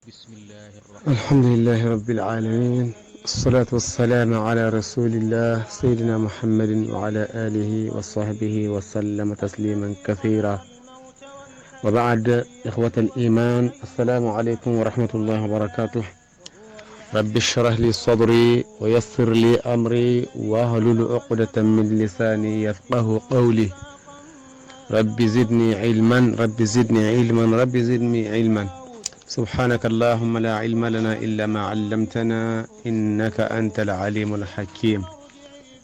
بسم الله الرحمن الحمد لله رب العالمين، الصلاة والسلام على رسول الله سيدنا محمد وعلى آله وصحبه وسلم تسليما كثيرا. وبعد، إخوة الإيمان، السلام عليكم ورحمة الله وبركاته. رب اشرح لي صدري ويسر لي أمري واهلل عقدة من لساني يفقه قولي. رب زدني علما، رب زدني علما، رب زدني علما. سبحانك اللهم لا علم لنا إلا ما علمتنا إنك أنت العليم الحكيم.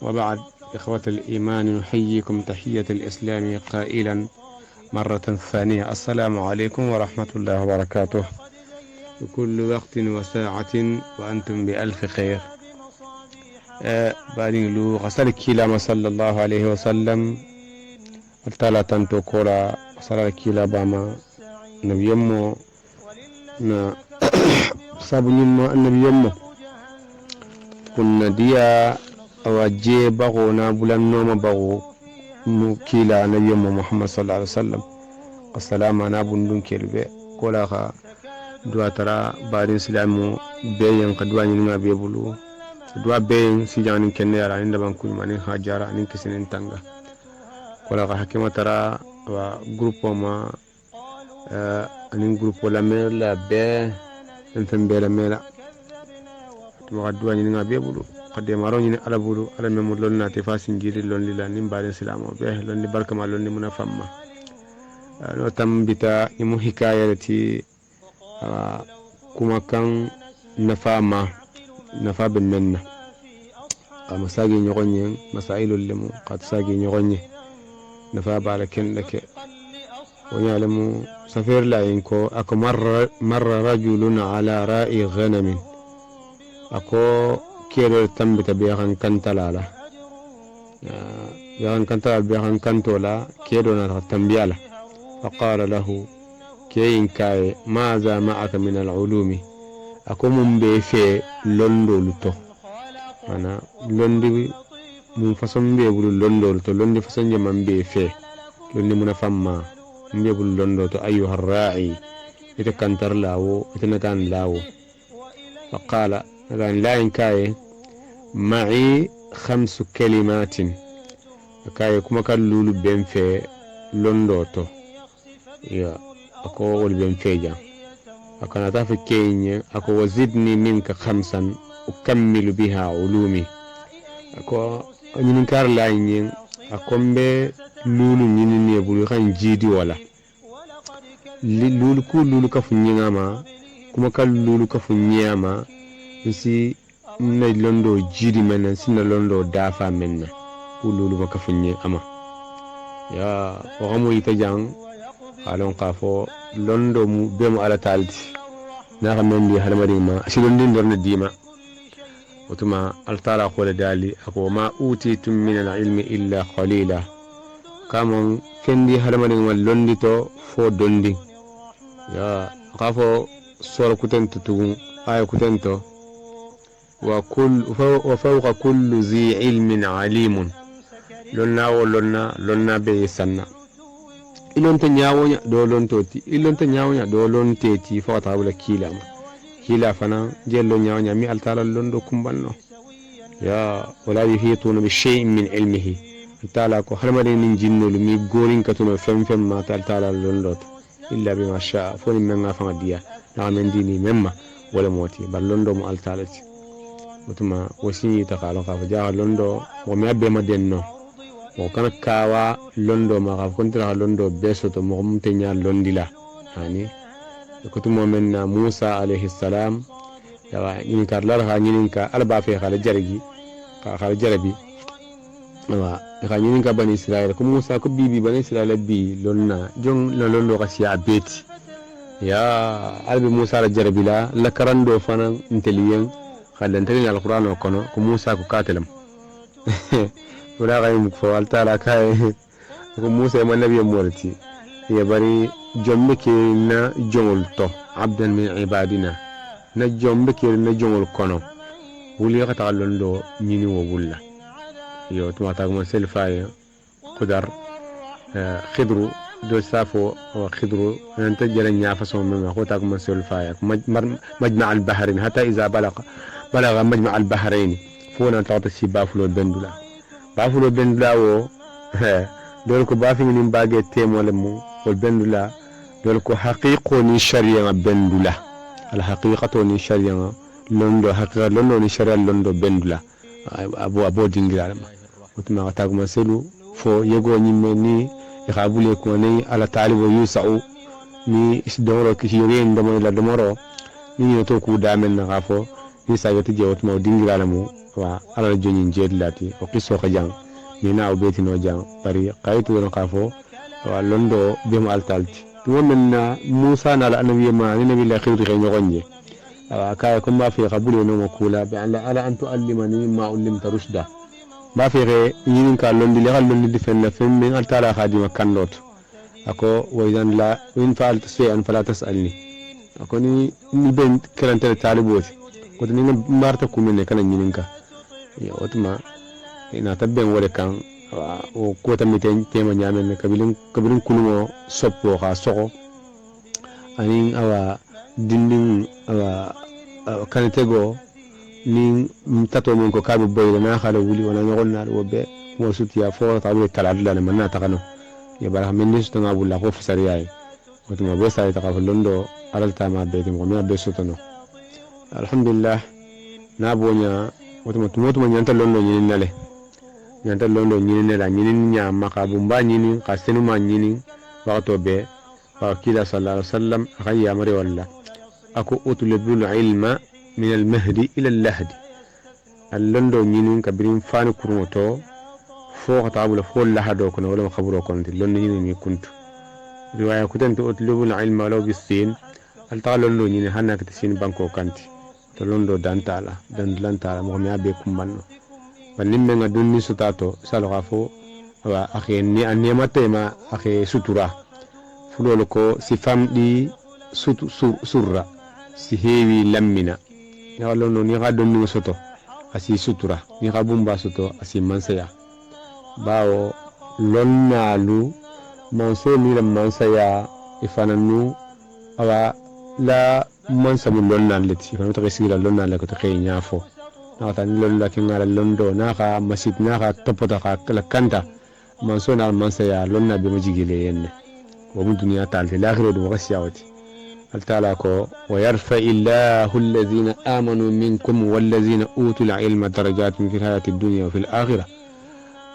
وبعد، إخوة الإيمان، نحييكم تحية الإسلام قائلا مرة ثانية: السلام عليكم ورحمة الله وبركاته، بكل وقت وساعة وأنتم بألف خير. بارين لو غسل كيلا صلى الله عليه وسلم التالا تنتو كولا صلى كيلا باما نبي يمو na sabu nyimmo annabi yammo kunna diya awaje bago na bulan noma bago mu kila annabi yammo muhammad sallallahu alaihi wasallam. Assalamu na bundun kelbe kola ka duwa tara barin islamu beyen ka duwa nyinga be bulu duwa beyen si janin kenne yara inda ban kuy manin hajara nin kisinin tanga kola ka hakima tara wa grupo ma anin grupo la mela be fen bela mela to gadduwa ni nga bebulu qade maro ni ala bulu ala memu lonna te fasin jiri lonni la nim bare islamo be lonni barka ma lonni muna famma no tambita imu hikayati kuma kan nafa ben menna masagi nyogonye masailul limu qad sagi nyogonye nafa bala ken lake ونعلم سفير لا ينكو أكو مر رجل على راء غنم أكو كيرو تنبت بيغن كنتلالا بيغن كنتلالا بيغن كنتولا كيرو نتنبيالا فقال له كين كاي ماذا معك من العلوم أكو من بيفي لندو لتو أنا لندي من فصن بيقولوا لندو لتو لندي فصن جمان بيفي لندي منفما نجيبul londo to أيها الراعي يتكنتر لاو يتنكان لاو. فقال لا إنكاي معي 5 كلمات كاي كما كان لولو بنفي londo to يا أكو ول بنفيجا أكنا تافي كيني أكو وزدني منك 5 أكمل بها علومي أكو نينكار لاين أكو مبي lulu nyini ne bulu kan jidi wala lulu ku lulu ka funyinga ma kuma ka lulu ka funyama si na londo jidi mena sina londo dafa menna ku lulu ma ka funye ama ya wa gamu itajang alon qafo londo mu be mu ala talti na ga mendi halmari ma asilondi ndorna dima utuma altala qole dali ako ma utitum min al-ilmi illa qalila kamon fendi halmanin wallondi to fo dondi ya qafo sura kutento tugun aya kutento wa fawqa kulli zi ilmin alimun lonna be sanna ilonta nyawonya do lontoti ilonta nyawonya do lonteti fa tabula kila fana jello nyawonya mi altala londo kumbanno ya wala yuhituna bi shay'in min ilmihi تعالى كو حرمني من جنو لمي غورين كتو فم ما تعالى لوندوت الا بما شاء فون من ما فمديا نعمن ديني مما ولا موتي بل لوندو مو التالتي وتما وسي تقالو قاف جا لوندو ومي ابي مدنو وكان كاوا لوندو ما قاف كنت لوندو بيسوتو مو تنيا لونديلا يعني كتو من موسى عليه السلام يا ني كارلار ها ني كا البا في خال جربي غاني بني إسرائيل كم موسى كبيبي بني إسرائيل بي لنا جون لولو غسيا بيت يا قلب موسى الجربلا لكرندو فانا انتليين خلنتني القرآن وكنو كم موسى كقاتلم ولا غاي مكفوال تعالى كاي كم موسى ما النبي مورتي يا بري جنبك نا جملتو عبدا من عبادنا نجنبك نا جمل كنو ولي قتالون دو نيني وبولا yo tuma tagma selfaye qudar khidru do safo wa khidru anta jara nya façon men ko ta ko masul fayak majma al bahrain hatta iza balaga majma al bahrain fona ta si bafulo bendula wo dol ko bafi min bage temole mu wal bendula dol ko haqiqo ni sharia bendula al haqiqatu ni sharia londo haqiqa londo ni sharia londo bendula abo dingira ma utma ta ko maselu fo yego nyimme ni ikhabule ko ni ala talibu yusau ni isdoro ki yore ndamo la domoro ni to ku damen na gafo ni sagati jewot ma dingira la mu wa ala joni jedlati o qiso khajang ni na obeti no jang bari qaytu no gafo wa londo bim altalti to menna musa na la annabi ma ni nabi la khidri kay nyogonje kaya ko ma fi khabule no makula bi ala an tuallimani ma ullimta rushda ba fere yinin ka londi le londi di fenna femme al tala khadima kandot ako waydan la in fa'alta shay'an fala tas'alni ako ni ben kalante taliboti ko ni marta kumene kana yinin ka ya otuma ina tabben wore kan o ko tamiten tema nyamen kabilin kulumo soppo kha soko anin awa dindin awa kanetego ni tato mon ko kabe boyre na xala wuli wala ñogol na do be mo sutiya fo ta be kala dula man na takano ya bara men ni sutanga bulla ko fisari yaay ko mo be sai ta ko londo alal tama be mo mi be sutano alhamdulillah na bonya mo nyanta londo ñini nale ñanta londo ñini ne la ñini nya maka bu mba ñini ka senu ma ñini waxto be wa kila sallallahu alaihi wasallam khayya mari walla ako utlubul ilma من المهدي إلى اللهدي اللندو نينين كبرين فاني كرموتو فوق تعبوا فول لهدو كنا ولا خبرو كنت اللندو نينين كنت رواية كنت أطلب العلم ولو بالصين هل تعالى اللندو نينين هنا كتسين بانكو كنت اللندو دانتالا دانتالا مغمي أبيكم بانو فنمنا دوني ستاتو سالو غافو أخي النيماتي ما أخي ستورا فلولكو سفام دي سورة سهيوي لمنا ya londo ni ga donni soto asi sutura ni ga bumba soto asi mansaya bawo lonnalu manso ni la mansaya ifananu awa la mansa mu lonnal leti fa to kesi la lonnal ko to kay nyafo na ta ni lonna ki ngala londo na ga masjid na ga topota ka kala kanta manso na mansaya lonna be majigile yenne wa mu duniya ta al akhiratu do gasiyawati التالاكو ويرفع الله الذين آمنوا منكم والذين أوتوا العلم درجات في الحياة الدنيا وفي الآخرة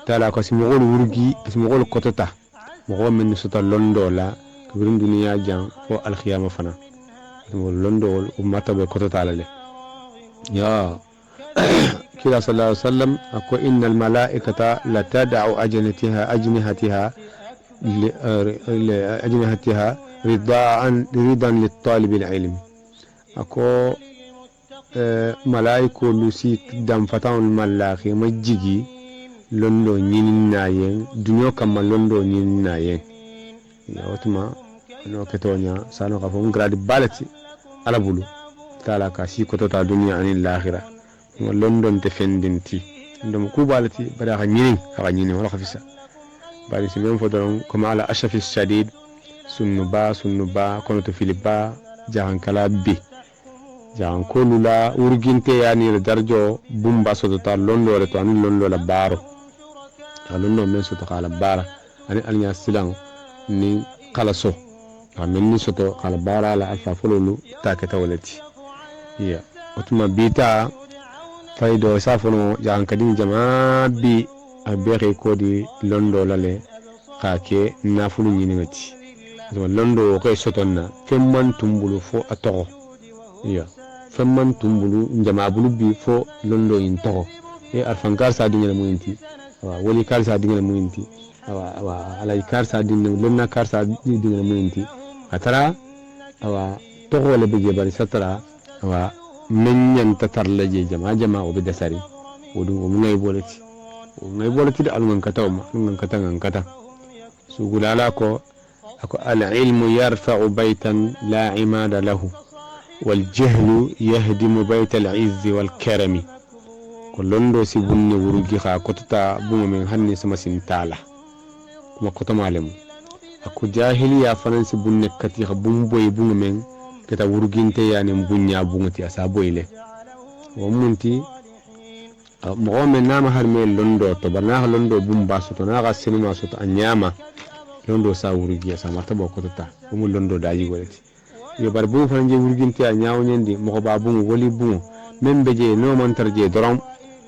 تالاكو سمغول ورقي سمغول قطتا مغول من نسوط اللندولا كبيرون دنيا جان فو الخيامة فنا اللندول وماتا بقطتا على يا كلا صلى الله عليه وسلم أكو إن الملائكة لتدع أجنحتها رضا للطالب العلم أكو ملائكة لسيك دم فتاون الملاخي مجيجي لندو نين نايين دنيو كما لندو نين نايين يا وتما نو كتونيا سانو كفون غرادي بالتي على بولو تالا كاسي كوتو دنيا عن الاخره لندن تفندنتي ndum ku balati bada ka nyinin wala khafisa bari simen fodon comme ala ashafi shadid sunnuba kono to filiba jahan kala bi jahan kolula urginte yani darjo bumba so to londo le to an londo la baro londo men so to kala bara ani alnya silang ni kala so amen ni so to kala bara la alfa fololu takata walati ya otuma bita faydo safono jahan kadin jama bi abere ko di londo lale kake nafulu nyini ngati londo ko sotonna femman tumbulu fo atoro ya femman tumbulu jama bulu bi fo londo yin toro e alfankar sa dinga mo yinti wa wali kar sa dinga mo yinti wa alay kar sa dinga lonna kar sa dinga mo yinti atara wa toro le be bari satara wa men yan tatarla je jama o be dasari wodum o ngay bolati da alngan kata sugulala ko ako al-ilmu yarfa'u baytan la imada lahu wal jahlu yahdimu bayta al-izzi wal karami ko londo si bunni wurugi kha kotata bumo men hanni sama sin tala kuma koto malem ako jahiliya fanansi bunne kati bum boy bungu men keta wurginte yani bunya bunguti asa boyle wo munti mo men nama har me londo to bana londo bum baso to na ga sinima so to anyama londo sa wurgi sa martaba ko ta bum londo daji golati yo bar bum fanje wurginte a nyaaw nyendi mo ba bum woli bum men beje no man tarje dorom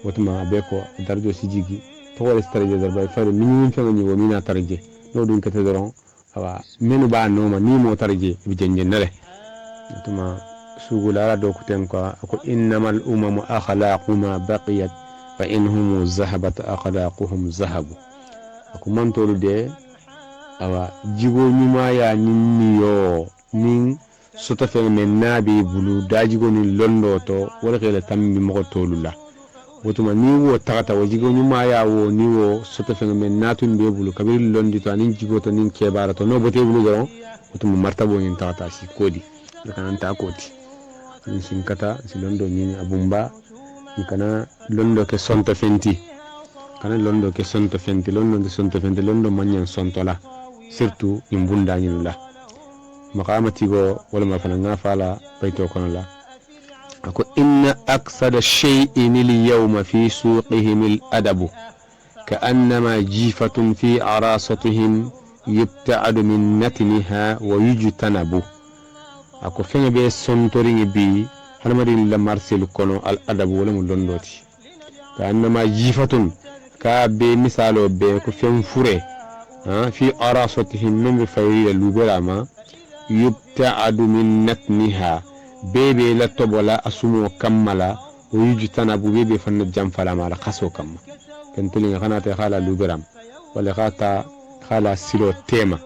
wotuma be ko darjo sijigi to wala tarje darba fare min fa ngani wo mina tarje no dun kete dorom awa menu ba no ma ni mo tarje bi jenje nale wotuma sugula do kuten ko ko innamal umamu akhlaquma baqiyat fa inhum zahabat akhlaquhum zahabu ko man tolude awa jigo nyuma ya ninniyo nin sota fe men nabi bulu dajigo ni londo to wala khela tammi mo tolula wotuma ni wo tagata wo jigo nyuma ya wo ni wo sota fe men natun be bulu kabir londi to anin jigo to nin kebara to no bote bulu garo wotuma martabo yin tagata si kodi kana ta koti sin kata si londo ni abumba kana londo ke sonto fenti kana londo ke sonto fenti londo de sonto fenti londo manyan sonto la surtout imbunda ni la maqamati go wala ma fana ngafala bayto kono la ako inna aksada shay'in al-yawma fi suqihim al-adab ka'annama jifatun fi arasatihim yubta'adu min natniha wa yujtanabu ako fenga be sontoringi bi halmari la marcel kono al-adab wala mu londoti ka'annama jifatun ka be misalo be ko fen fure في أراسطهم من بفيري اللوبرama يبتعد من نتنها بيبي لطبولا أسمو كملا ويجتنب بيبي فنجم فلا مالا خسو كم كنتلين خاناتي خالا اللوبرام ولا خالا سيلو تيما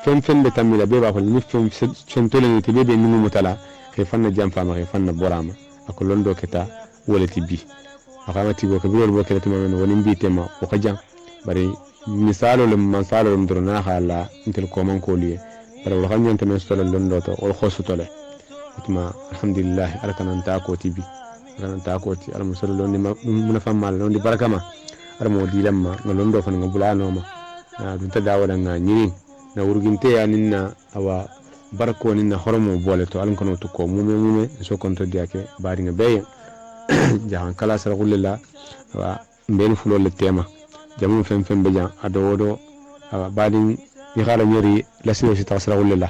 فن بتميلا بيبا فلنفن فنتلين تبيبي منو متلا خيفن جم فما خيفن براما أكل لندو كتا ولتي بي أخامتي وكبير البوكلة من ولنبي تيما وخجام بري misalo le mansalo le mdrona hala intel ko man ko liye bara wala xamne tan stolo londo to wal khosutole atma alhamdulillah alkanan ta ko tibi alkanan ta ko ti al musalla londi mun famal londi barakama ar mo dilamma ngalondo fan ngabulano ma dun ta dawala nga nyini na wurginte ya ninna awa barako ninna hormo bole to alkan to ko mume so konto diake bari nga beye jahan kala sara kulilla wa mbel fulo le tema jamu fem bejan adodo badin ni khala nyeri la sino ci tasra wala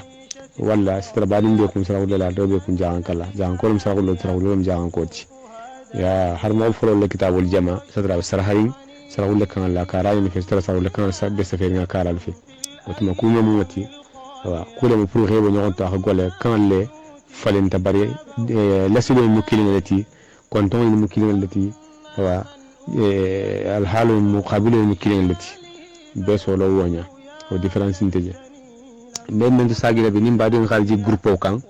wala sitra badin be kun sara wala do be kun jaan kala jaan ko sara wala jaan ko ci ya har mo furo le kitabul jama satra sarharin sara wala kan la kara ni fi satra sara wala kan sa be safer nga kara fi wotuma ku mo mati wa ku le mo pour rebo nyon ta gole kan le falen tabari la sino mo kilinati konton mo kilinati wa الحال المقابل للكلين التي بس ولا وانيا وديفرنس انتجه بين من تساقي بنين بعدين خارج جروب وكان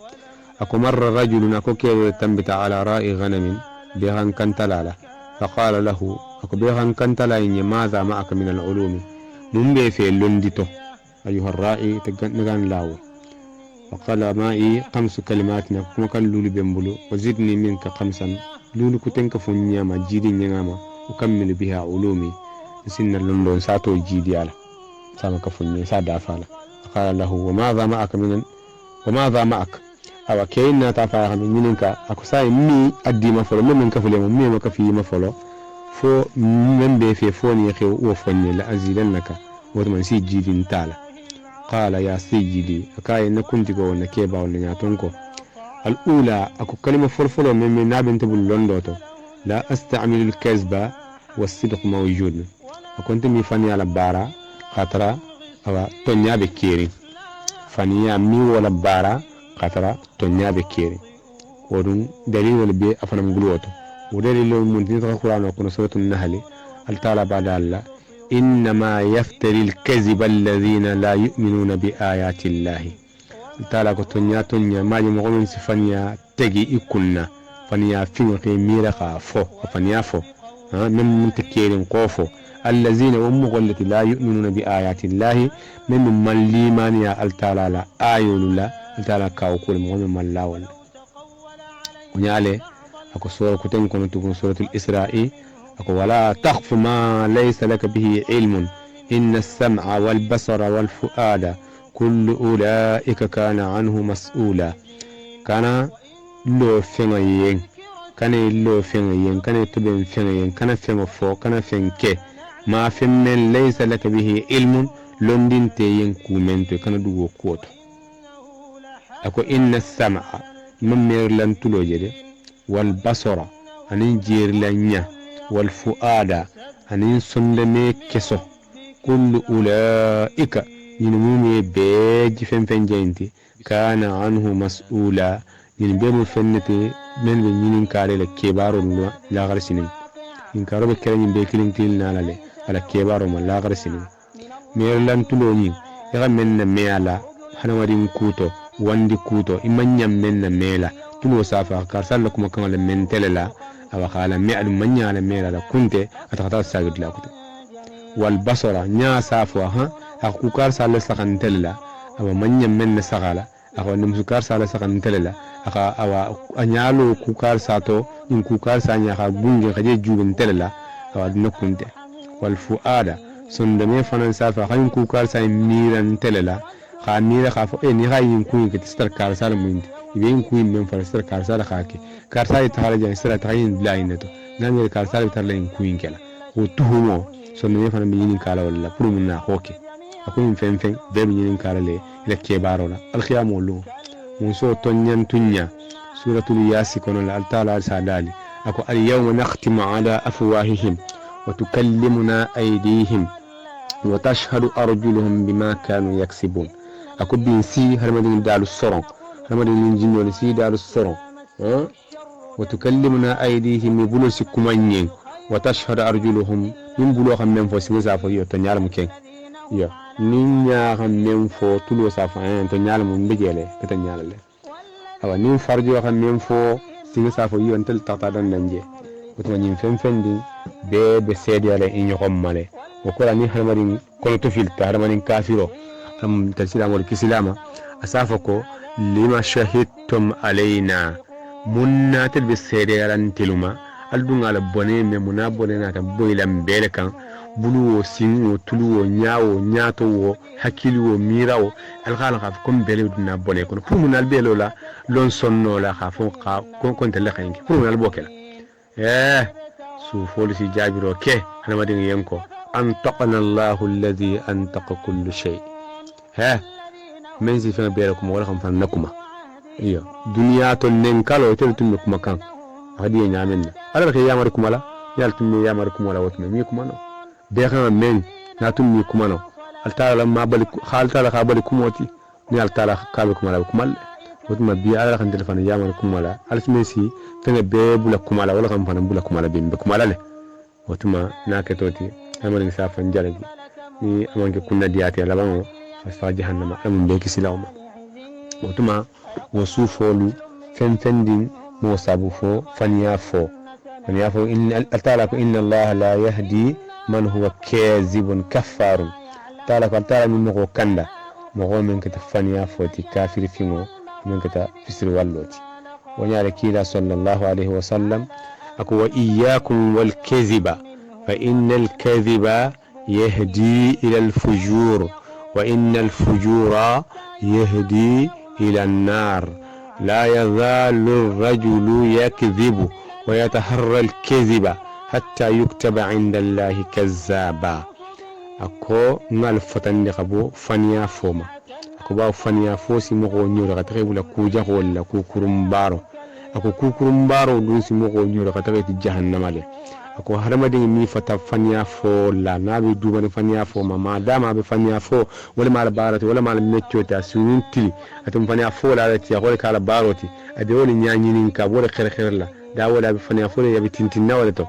اكو مر رجل اكو كي تنبت على راء غنم بيغان كنتلالا فقال له اكو بيغان كنتلا ماذا معك من العلوم من بي في لونديتو ايها الرائي تغان لاو فقال معي 5 كلمات كما كان لولي بمبلو وزدني منك 5 لولي كتنك فنياما جيدي نياما أكمل بها علومي سن اللندن ساتو جيدي على سامك فني سادا فالا قال له وماذا معك أو كينا تفاهم منك أكساي مي أدي ما فلو من كفلي مي ما كفي ما فلو فو من بي في فوني يخي وفني لأزيلنك وتمن سي جيدي نتالا قال يا سيدي أكاي نكنت كو نكيبا ونياتونكو الأولى أكو كلمة فلفلو من نابن تبول لندوتو لا أستعمل الكذب والصدق موجود وكنت مي فاني على بارا خاطرا أو تونيا بكيري فانيا مي ولا بارا خاطرا تونيا بكيري ودون دليل البي أفنم قلوته ودليل المنتين القرآن وكنا سورة النحل التالى بعد الله إنما يفتري الكذب الذين لا يؤمنون بآيات الله التالى تونيا ما يمغون سفانيا تجي إكنا فنيا فينك ميرقا فو فنيا فو من تكيرين قوفو الذين التي لا يؤمنون بآيات الله من ليمانيا التالا آيون الله التالا كاوكول من لا ولا ونيالي أكو سورة كتن كنت تكون سورة الإسراء أكو ولا تخف ما ليس لك به علم إن السمع والبصر والفؤاد كل أولئك كان عنه مسؤولا كان لو فين كان لو فين كان تبين فين كان فين فو كان فين كي ما فين من ليس لك به علم لندن تين كومنت كان دو كوت أكو إن السمع من ميرلان تلوجد والبصر أن جير لنيا والفؤاد أن سندمي كسو كل أولئك ينمومي بيج فين جينتي كان عنه مسؤولا ينبيرو فنتي من بنين كاري لكبارو لا غرسين ينكارو بكرين ينبيكلين تيلنا للي على كبارو ما لا غرسين ميرلان تلوني يغمنا ميالا حنوارين كوتو واندي كوتو إمان يمنا ميلا تلو سافا كارسال لكم كمال من تللا أو خالا ميال من يالا ميلا لا كنت أتخطى الساقد لا كنت والبصرة نيا سافوا ها أكو كارسال لسخن تللا أو من يمنا سغالا أو نمسكار سال سخن تللا أو أنيالو كوكار ساتو إن كوكار سانيا خابونج خجي جوبن تللا أو نكنت والفؤاد سندمي فنان سافا خاين كوكار ساين ميران تللا خاميرا خافو ني خاين كوين كتستر كارسال موينت يبين كوين من فرستر كارسال خاكي كارسال تخرج سر تخين بلاينتو نامي كارسال ترلين كوين كلا وتهمو سندمي فنان بيين كالا ولا برومنا هوكي أكون فين ذي بيين كالا لي لكي بارولا الخيام ولو منسو تنين تنيا سورة الياس كون الألتال سادالي أكو اليوم نختم على أفواههم وتكلمنا أيديهم وتشهد أرجلهم بما كانوا يكسبون أكو بنسي هرمدين دالو السرون هرمدين جنو نسي دالو السرون وتكلمنا أيديهم يبولو سكمانين وتشهد أرجلهم ينبولو من فوسين زافو يوتنيال مكين يا نينيا خمم فو تلو سافا تنيال من بجيله كتنيال له أو نين فرجوا خمم فو سين سافو ينتل تقطعن ننجي وتمنين فين دي بسيد على إن يقوم ماله وكل أني هرمانين كل تفيل هرمانين كافرو هم تسلم ولا كسلامة أسافكو لما شهدتم علينا منا تلبس سيد على تلوما ألدون على بني منا بنينا تبويلم بيلكان buluwo sinwo tuluwo nyaawo nyaato hakiliwo mirawo alqala khaf kum bele dina bone kono pour mun albelo la lon sonno la khafon kha kon tele khanki pour mun albokela su folisi jabiro ke hanama dinga yenko antaqana allah alladhi antaqa kull shay men si fa bele kum wala kham fan nakuma iyo duniya to nen kalo tel tum kuma kan hadi nyamenna ala ke yamar kumala yal tum yamar kumala wotme mi kuma no بيخنا من ناتم يكمانو التالا ما بالك خال تالا خابل كموتي ني التالا كابل كمالا كمال وتما بي على خن تليفون يامل كمالا السميسي فين بي بولا كمالا ولا كان فان بولا كمالا بين بكمالا له وتما ناكتوتي امر سافن جالبي ني امانك كنا دياتي لا بانو فاستا جهنم ام بيكي سلاوما وتما وسوفولو فين دين مو سابو فنيا فو ان التالا ان الله لا يهدي من هو كاذب كفار تعالى من مغو كندا مغو من كتفانيا فوتي كافر فيمو من كتفسر واللوتي ونعلى كيلا صلى الله عليه وسلم أكو إياكم والكذب فإن الكذب يهدي إلى الفجور وإن الفجور يهدي إلى النار لا يزال الرجل يكذب ويتحرى الكذب حتى يكتب عند الله كذابا أكو نال فتن خبو فنيا فوما أكو باو فنيا فوسي مغو نيو رغتغي ولا كوجا ولا كوكرمبارو أكو كوكرمبارو دوسي مغو نيو رغتغي جهنم له أكو هرمدي مي فتا فنيا فو لا نابي دوبان فنيا فوما ما دام بفنيا فو ولا مال بارتي ولا مال ميتشوتا سنتي أتم فنيا فو لا تي أقول كالا باروتي أدولي نياني نينكا ولا خير لا دا ولا بفنيا فو يا بتنتنا ولا تو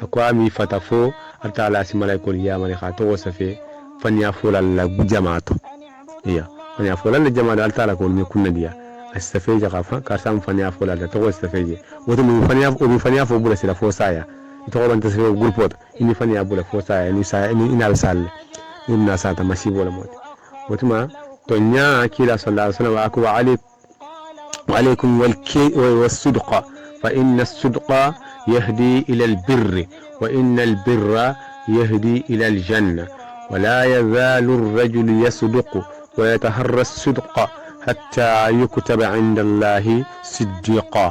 أقوامي فتافو أرتعلى سملاك اليامن خاتو وسفي فنيا فولا لجماعته هي فنيا فولا لجماعة أرتعلى كل يكون ديا السفيجة خافا كارسام فنيا فولا لتو السفيجة وتم فنيا فو بولا سلا فوسايا تقول أنت سفيجة جروبات إني فنيا بولا فوسايا إني سا إني أرسل إني ساتا ماشي بولا موت وتما تنيا كلا صلى الله عليه وسلم أكو وعليكم والصدق فإن الصدق يهدي إلى البر وإن البر يهدي إلى الجنة ولا يزال الرجل يصدق ويتحرى الصدق حتى يكتب عند الله صديقا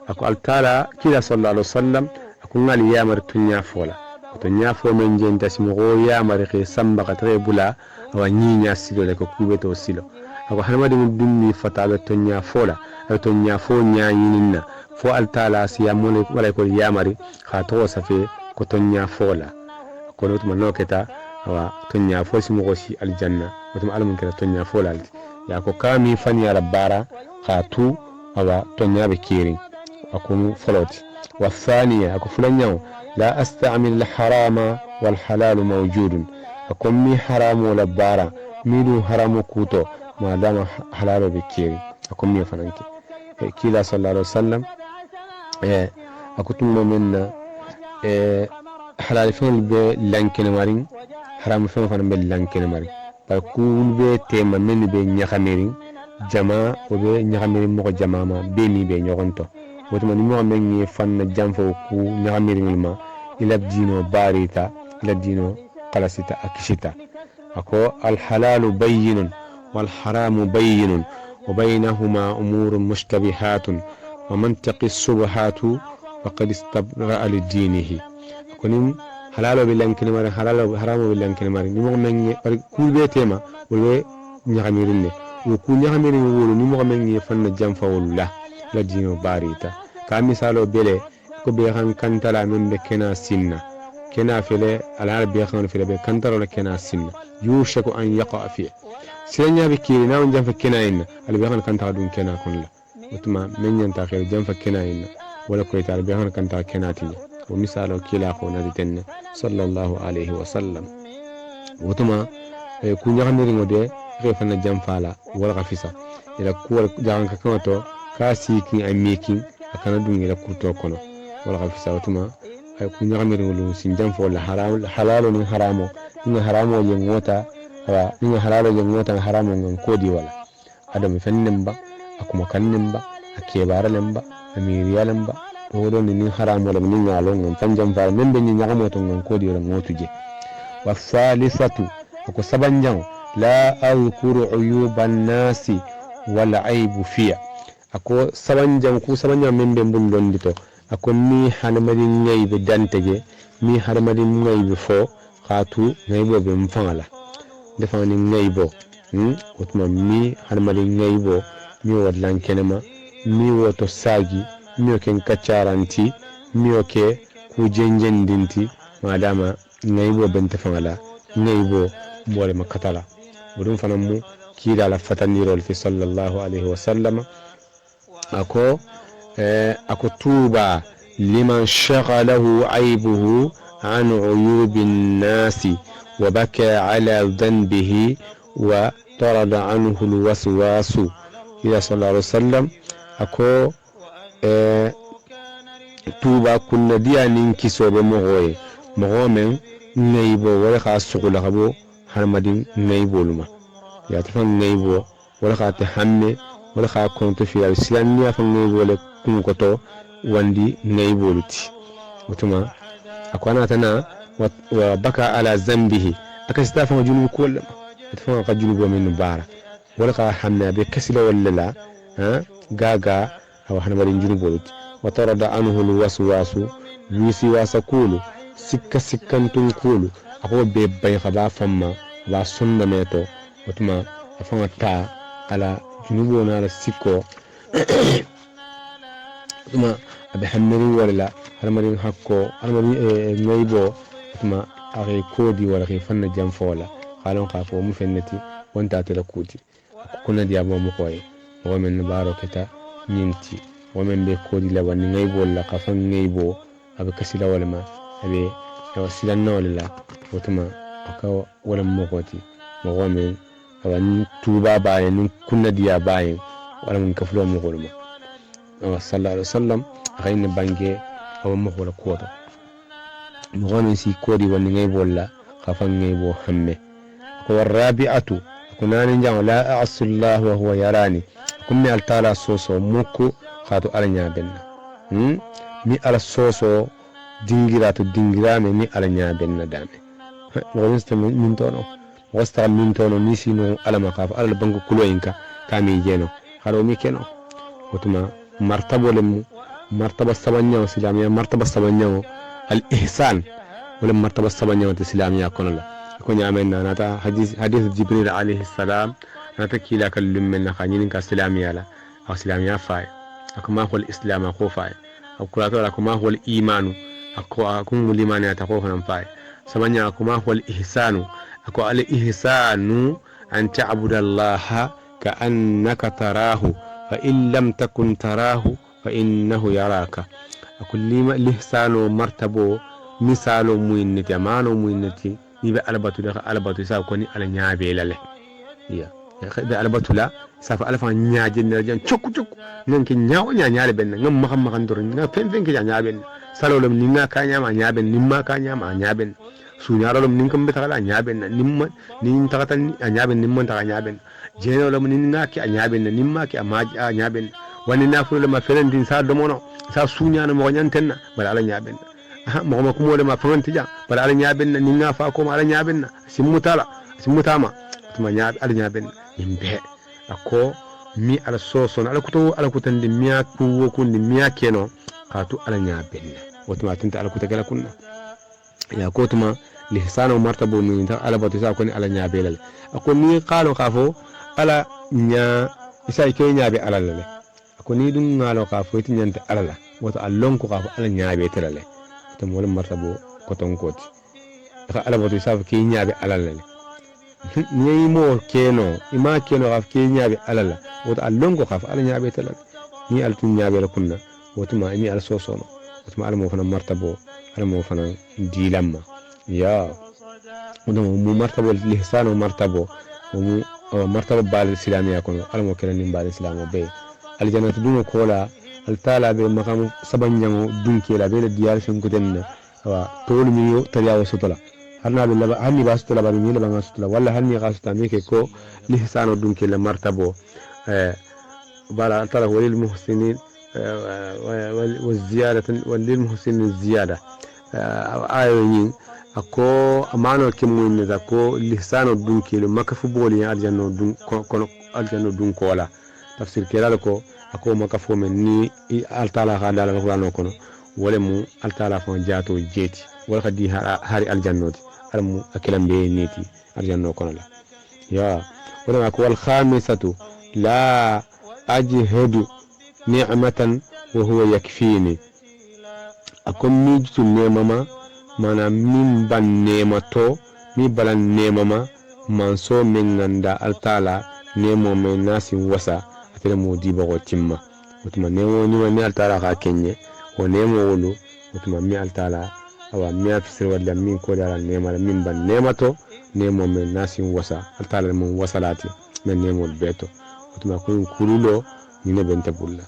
أكو التالى كلا صلى الله عليه وسلم أكو نال يامر تنيا فولا تنيا فو من جين تسمغو يامر خي سمبا تريبولا ونينيا سيلو لك كوبيتو سيلو أكو حنما دي مدني فتابة تنيا فولا أكو تنيا فو نيا يننا فو التالى سيامون ولا يكون يامري خاطو سفي كو تنيا فولا أكو نوت منو كتا awa tonya fosi mo gosi aljanna watum alamun kala tonya folalti ya ko kami fani ala bara khatu awa tonya be kirin akum foloti wa thaniya ako fulanyaw la asta'mil al harama wal halal mawjudun akum mi haramu la bara midu haramu kuto ma dama halalo be kirin akum mi fananki kila sallallahu alaihi wasallam akutum minna halal fon be lankene marin haram fen fan be lankene mari par kul be tema men be nyaxamirin jama o be nyaxamirin mo jama ma be ni be nyogonto woto man mo men ni fan jamfo ku nyaxamirin ma ila dino barita ila dino qalasita akishita ako al halal bayyin wal haram bayyin wa baynahuma umur mushtabihat wa man taqi subhat faqad istabra li dinihi akonim halalo billahi kilmar halalo haramu billahi kilmar ni mo mengi par kulbe tema wala nyaamirinne wo ku nyaamirin wolo ni mo mengi fanna jamfa wala la dino barita ka misalo bele ko be han kantala men be kena sinna kena fele ala be han fele be kantalo la kena sinna yushaku an yaqa fi senya be kirina on jamfa kena inna ala be han kantala dun kena kunla utma men nyanta khir jamfa kena inna wala ko ita be han kantala kena tinya ومثاله كلا قونا دتن صلى الله عليه وسلم وتما كون يغمر مودي ريفنا جنفالا ولا غفيسا الى كول جان كانتو كاسيكي اميكي akana dum ila kurto kono wala غفيسا وتما كون يغمر ولو سين جنف ولا حرام حلال من حرامو ان حرامو يموتا ان حلال يموتا حرامو نgon kodi wala adam fennemba akuma kannemba akebara lemba amiriya lemba wodo ni haram wala ni nyalo ngam tanjam fa membe ni nyagamo to ngam kodi wala ngotuje wa thalithatu ko sabanjang la azkuru uyuban nasi wala aibu fiya ako sabanjang ku sabanjang membe mbundondito ako mi hanamadi nyaibe dantege mi hanamadi nyaibe fo khatu nyaibo be mfangala defani nyaibo otma mi hanamadi nyaibo mi wadlan kenema mi woto sagi miyo ken kacaranti miyo ke ku jenjendinti madama ngaybo bente fangala ngaybo bole makatala budum fanamu kida la fatandirol fi sallallahu alayhi wa sallam ako tuba liman shaghalahu aibuhu an uyubin nasi wa baka ala dhanbihi wa tarada anhu alwaswasu ila sallallahu alayhi wa sallam ako tuba kunna diya nin kisobe mogoye mogomen ngaybo wala kha sugula khabo harmadin ngaybo luma ya tafan ngaybo wala kha ta hamme wala kha konto fi al-islam ni afan ngaybo le kum koto wandi ngaybo luti mutuma akwana tana wa baka ala zambihi akastafa junub kullama tafan ka junubo min bara wala kha hamme be kasila wala la gaga aw hanamarin junubolut wa tarada anhu alwaswasu yusi wasakulu sikkantun kulu ako be bay khaba famma ba sunna meto otuma afanga ta ala junubo na la sikko otuma abe hamirin wala hanamarin hakko hanamarin ngaybo otuma ari kodi wala ke fanna jam fola khalon khafo mu fennati wonta tela kuti kunna diabo mu koy o men baro keta nyinti women be kodi la wani ngaybo la kafan ngaybo abe kasila wala ma abe wasilan wala wotuma akaw wala mokoti mo women awani tuba baye ni kunna diya baye wala mun kaflo mo golma sallallahu alaihi wasallam khayna bange aw mo wala kodo mo women si kodi wani ngaybo la kafan ngaybo hamme ko rabi'atu kunani jang la a'asullahu wa huwa yarani kummi altala soso muku khatu alanya benna mi ala soso dingira to dingira me mi alanya benna dame wonsta min tono wasta min tono ni sino ala makaf ala banko kulo inka kami jeno haro mi keno wotuma martabo lemu martaba sabanya islamiya martaba sabanya al ihsan wala martaba sabanya islamiya kono la ko nyamen nata hadith jibril alayhi salam nata kila kallum min khanyin ka islamiya la islamiya fa akuma huwa al islam ko fa akula to akuma huwa al iman akun limani atako hanan fa sabanya akuma huwa al ihsanu ako al ihsanu an ta'budu allaha ka annaka tarahu fa in lam takun tarahu fa innahu yaraka ako lihsanu martabo misalo muinnati amano muinnati ibe albatu sa ko ni ala nyaabe lale ya be albatu la sa fa alfa nyaaje ne jan cukku nyanki nyaawo nyaale ben ngam ma xam dor nga fen ke nyaabe salolum ni nga ka nyaama nyaabe nimma ka nyaama nyaabe suñarolum nin kam betala nyaaben nimma nin tagatan nyaaben nimma taga nyaaben jeenolum nin ngaki nyaaben nimma ki amaji nyaaben wani nafulo ma felendin sa domono sa suñana mo nyantenna bala ala nyaaben mo ma kumole ma fantija bala ala nyaaben nin nga fa ko ala nyaaben simmutama tuma nyaabe ala nyaaben yimbe akko mi ala soson ala kutandi miya kuwo kundi miya keno katu ala nyaaben wotuma tinta ala kutegala kunna ya kotuma lihsanu martabu min ta ala batu sa ko ni ala nyaabelal akoni qalo khafo ala nya isa ke nyaabe ala le akoni dum ngalo khafo ti nyante ala la woto allon ko khafo ala nyaabe telale to mo martabu ko ton koti ala batu sa ke nyaabe ala le ni mo keno ima keno khaf ke nyaabe ala la woto allon ko khafo ala nyaabe telale ni al tun nyaabe la kunna woto ma mi al sosono woto ma al mo fana martabu ala mo fana dilamma ya mu martabo lihsanu martabo mu martabo bal islamiya kono ala mo kelen bal islamo be al jannatu dum ko la al taala be makam sabanjango dunki la be diyal fin ko den wa tolu mi yo tariya sutula hanna be laba hanni ba sutula ba mi laba ngasutula wala hanni gasuta mi ke ko lihsanu dunki la martabo bala tala walil muhsinin والزيادة وللمحسنين الزيادة آيوين أكو أمانو كمون نذاكو لسانو دونكي لما كفو بولي أرجانو دون كونو أرجانو دون كولا تفسير كيرالكو أكو ما كفو من ني ألتالا خالا لغرانو كونو ولمو ألتالا فون جاتو جيتي ولخدي هاري أرجانو دي ألمو أكلم بي نيتي أرجانو كونو لا يا ولما أكو الخامسة لا أجهد نعمة وهو يكفيني أكون ميجت النعمة mana min ban nemato mi balan nemama manso min nganda altala nemo men nasi wasa atele mo diba ko timma utuma nemo ni man altala ka kenye ko nemo wolu utuma mi altala awa mi afsir wala min ko dara nema min ban nemato nemo men nasi wasa altala mo wasalati men nemo beto utuma ko kululo ni ne benta bulla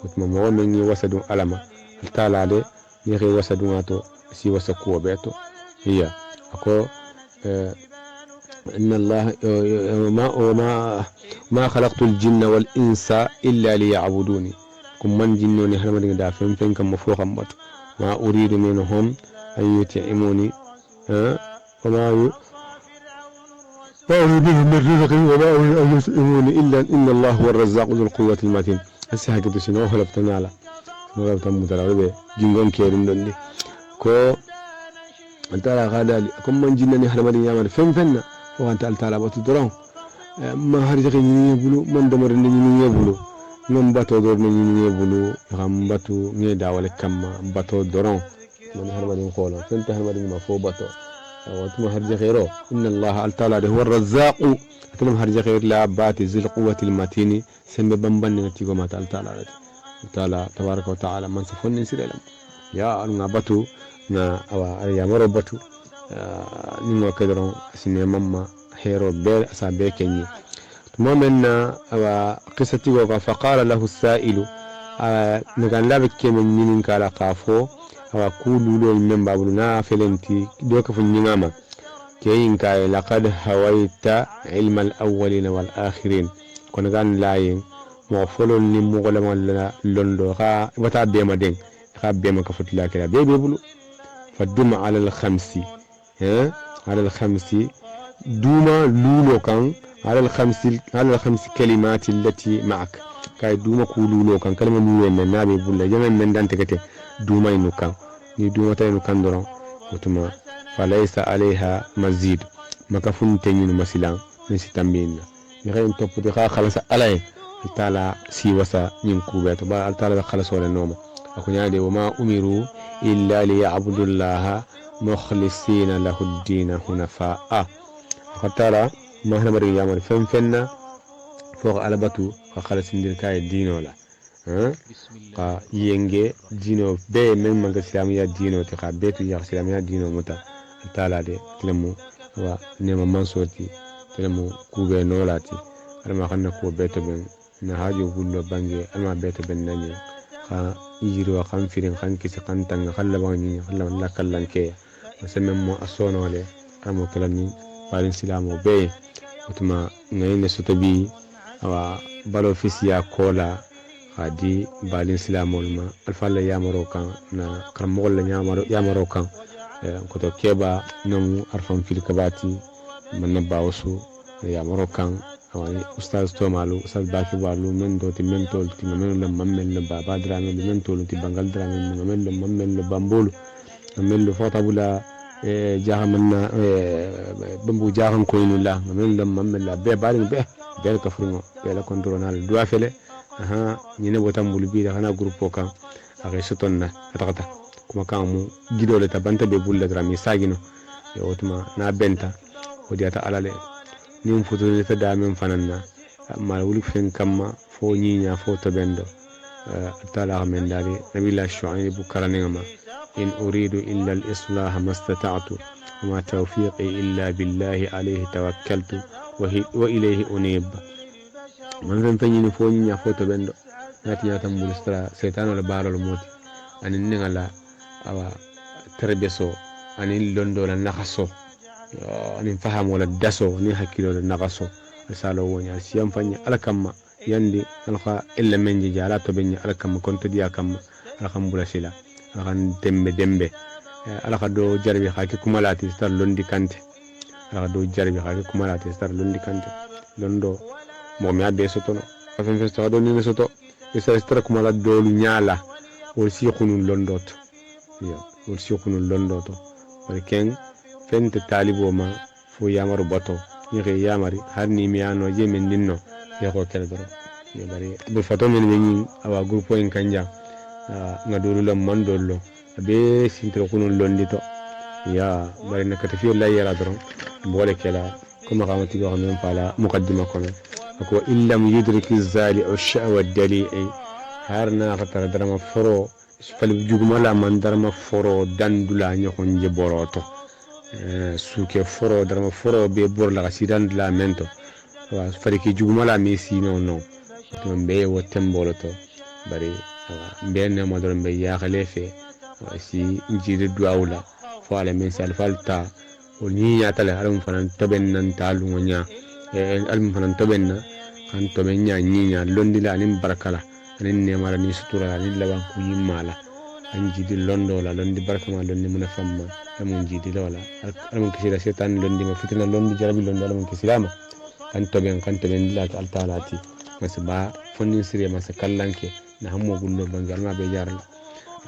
utuma mo men ni wasadu alama altala de ni re wasadu ato si wasakuwa beto hiya ako إن الله ما خلقت الجن والإنس إلا ليعبدوني كم من جنوني هل من دافن فين كم مفوقا بط ما أريد منهم أن يطعموني وما أريد من رزق وما أريد أن يطعموني إلا إن الله هو الرزاق ذو القوة المتين هسه هكذا سنو هلا بتنالا سنو بتموتلا جنون كيرين دندي ko antala gada kom man jinnani hadamadi nyamar fenna o anta altala batu doron ma harje ni bulu man damar ni ni bulu ngam bato dor ni ni bulu ngam batu ngi dawale kamma bato doron man hadamadi ko la fenta hadamadi ma fo bato وتم هرج غيره إن الله تعالى هو الرزاق تم هرج غير لا بات ذي القوة المتين سن بمبن نتيجة ما تعالى تبارك وتعالى من سفن سيرلم يا نباتو na awa ya maro batu nino kedron sine mamma hero be sa be kenyi tumomenna awa qissati wa faqala lahu as-sa'ilu nagan labe kemen ninin kala qafo awa kulu men babulu na felenti do ka fu nyingama keyin kay laqad hawaita ilma al-awwalin wal akhirin kon gan layin mo folon ni mo golama londo ka wata be ma den ka be ma ka futla kala be bulu فالدم على الخمس على الخمس دوما لولو كان على الخمس كلمات التي معك كاي دوما كولولو كان كلمة لولو من نابي بولا جمع من دان تكتي دوما إنو كان ni دوما تاينو كان درون وتما فليس عليها مزيد ما كفون تنين مسلان نسي تنبين يغير توب دي خلاص عليه تعالى سي وسا نينكو بيت با تعالى خلاص ولا نوم أكو نادي وما أمروا إلا ليعبدوا الله مخلصين له الدين حنفاء فترى ما هنا مري يامر فن فوق على بتو خلاص ندير كاي دين ولا قا ينجي دينو بي من مانغ اسلاميا دينو تخا بيتو يا اسلاميا دينو متا تعالى دي تلمو wa nema mansoti تلمو كوبي نولاتي alma xanna ko beto ben na hajo gullo bange alma beto ben nani xa yiri wa xam firin xam kisi xam tanga xalla ba ni xalla la kallanke masem mo asono le amo kalani balin silamo be utuma ngayne sotabi awa balo fisiya kola hadi balin silamo ma alfalla yamaro kan na karmo la yamaro kan ko to keba non arfam fil kabati man ba wasu yamaro kan awani ustaz to malu ustaz baki walu men do ti men tol ti men le mammel le baba drame le men tol ti bangal drame men le mammel le bambulu men le fotabula jahamanna bambu jahan ko inula men le mammel la be bari be be ka furmo be la contrôle do afele aha ñine botam bulu bi da hana groupe kan akay sotonna atakata kuma kan mu gidole ta banta be bulle drame sagino yo otuma na benta odiata alale ni futu ta da men fananna amma wulu fen kamma fo nyinya fo to bendo tala men dali nabila shu'aib bukaranema in uridu illa al-islah mastata'tu وما توفيقي إلا بالله عليه توكلت وإليه أنيب من فني فوني نيا فوتو بندو ناتي ناتا مولسترا سيطان ولا بارو الموت أن نغلا أو تربيسو أن لوندو لا نخسو أن فهم ولا دسو ني حكيلو لا نخسو رسالو وني سيام فني على كما يندي الخا إلا من جالاتو بني على كما كنت ديا كما الحمد لله على دمبه ala do jarbi xaki kumalati star londi kante ala do jarbi xaki kumalati star londi kante londo mo mi abbe soto no afen festo do ni soto isa star kumala do lu nyala o si khunu londot ya o si khunu londoto bari ken fente talibo ma fo yamaru bato ni re yamari har ni mi ano je men dinno ya ko kala do ya bari be fato men ni awa grupo en kanja ngadulu lam mandollo be sintro kunun londito ya bari nakata fi la yara dron mbole kala kuma qamati go xamem fala muqaddima ko ko illam yudrik az-zali ash-sha'wa ad-dali'i harna khatara drama foro fal juguma la man drama foro dandula nyakon je boroto suke foro drama foro be bor la sidan la mento wa fariki juguma la mesi no to be wo temboloto bari be ne modon be ya khalefe si njiri duawla fo ala men sal falta o ni ya tale alam fanan toben nan talu nya alam fanan toben na kan toben nya nya londi la nim barakala anin ne mara ni sutura ni laban ku yimala an jidi londo la londi barakama londi mun famma amun jidi lola amun kisira setan londi ma fitina londi jarabi londi amun kisirama kan toben la al talati masba fonni sire masa kallanke na hammo gullo bangal ma be jarala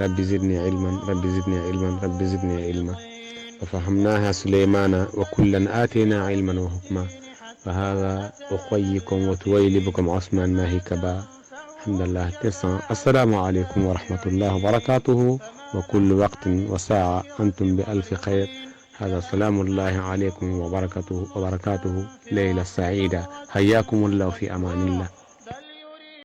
ربي زدني علما ربي زدني علما ربي زدني علما ففهمناها سليمان وكلا آتينا علما وحكما فهذا أخيكم وتويل بكم عثمان ما هي كبا الحمد لله تسعة. السلام عليكم ورحمة الله وبركاته وكل وقت وساعة أنتم بألف خير. هذا سلام الله عليكم وبركاته ليلة سعيدة. حياكم الله في أمان الله.